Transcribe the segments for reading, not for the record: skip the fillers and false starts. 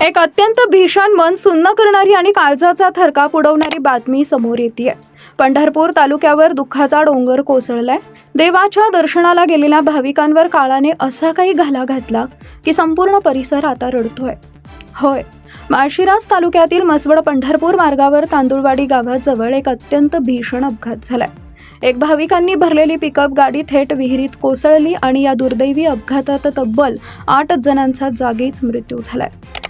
एक अत्यंत भीषण मन सुन्न करणारी आणि काळजाचा थरकाप उडवणारी बातमी समोर येते। पंढरपूर तालुक्यावर दुःखाचा डोंगर कोसळलाय। देवाच्या दर्शनाला गेलेल्या भाविकांवर काळाने असा काही घाला घातला की संपूर्ण परिसर आता रडतोय। होय, माळशिरस तालुक्यातील मसवड पंढरपूर मार्गावर तांदुळवाडी गावाजवळ एक अत्यंत भीषण अपघात झालाय। एक भाविकांनी भरलेली पिकअप गाडी थेट विहिरीत कोसळली आणि या दुर्दैवी अपघातात तब्बल 8 जणांचा जागीच मृत्यू झालाय।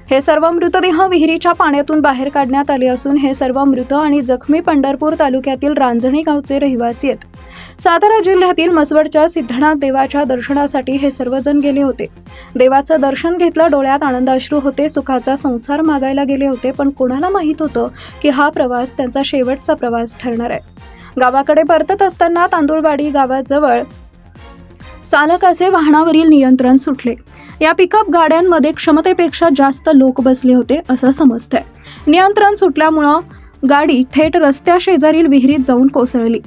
हे सर्व मृतदेह विहिरीच्या पाण्यातून बाहेर काढण्यात आले असून हे सर्व मृत आणि जखमी पंढरपूर तालुक्यातील रांजणी गावचे रहिवासी आहेत। सातारा जिल्ह्यातील मसवडच्या सिद्धनाथ देवाच्या दर्शनासाठी हे सर्वजण गेले होते। देवाचं दर्शन घेतलं, डोळ्यात आनंदाश्रू होते, सुखाचा संसार मागायला गेले होते, पण कोणाला माहित होतं की हा प्रवास त्यांचा शेवटचा प्रवास ठरणार आहे। गावाकडे परतत असताना तांदुळवाडी गावाजवळ चालकाचे वाहनावरील नियंत्रण सुटले। या पिकअप गाड्यांमध्ये क्षमतेपेक्षा जास्त लोक बसले होते असं समजतंय। नियंत्रण सुटल्यामुळं गाडी थेट रस्त्या शेजारील विहिरीत जाऊन कोसळली।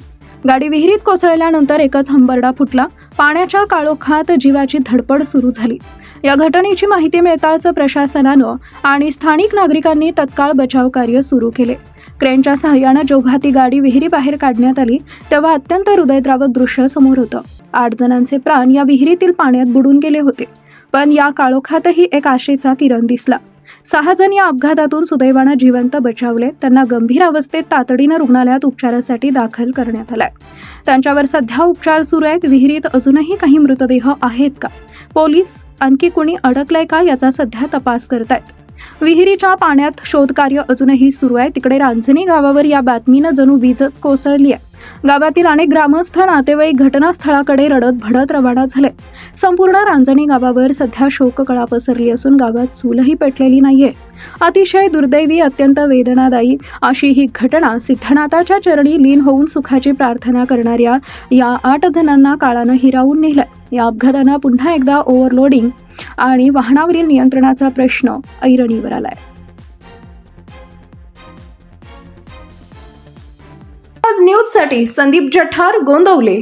गाडी विहिरीत कोसळल्यानंतर एकच हंबरडा फुटला। पाण्याच्या काळोखात जीवाची धडपड सुरू झाली। या घटनेची माहिती मिळताच प्रशासनानं आणि स्थानिक नागरिकांनी तत्काळ बचाव कार्य सुरू केले। क्रेनच्या सहाय्याने जेव्हा ती गाडी विहिरी बाहेर काढण्यात आली तेव्हा अत्यंत हृदयद्रावक दृश्य समोर होतं। 8 जणांचे प्राण या विहिरीतील पाण्यात बुडून गेले होते, पण या काळोखातही एक आशेचा किरण दिसला। 6 जण या अपघातातून सुदैवाने जिवंत बचावले। त्यांना गंभीर अवस्थेत तातडीने रुग्णालयात उपचारासाठी दाखल करण्यात आलाय। त्यांच्यावर सध्या उपचार सुरू आहेत। विहिरीत अजूनही काही मृतदेह आहेत का, पोलीस आणखी कोणी अडकलंय का याचा सध्या तपास करतायत। विहिरीच्या पाण्यात शोधकार्य अजूनही सुरू आहे। तिकडे रांजणी गावावर या बातमीनं जणू वीजच कोसळली आहे। गावातील अनेक ग्रामस्थ नातेवाईक घटनास्थळाकडे रडत भडत रवाना झाले। संपूर्ण रांजणी गावावर सध्या शोककळा पसरली असून गावात चूलही पेटलेली नाहीये। अतिशय दुर्दैवी, अत्यंत वेदनादायी अशी ही घटना सिद्धनाथाच्या चरणी लीन होऊन सुखाची प्रार्थना करणाऱ्या या 8 जणांना काळानं हिरावून नेलंय। या अपघातानं पुन्हा एकदा ओव्हरलोडिंग आणि वाहनावरील नियंत्रणाचा प्रश्न ऐरणीवर आलाय। आज न्यूजसाठी संदीप जठार, गोंदवले।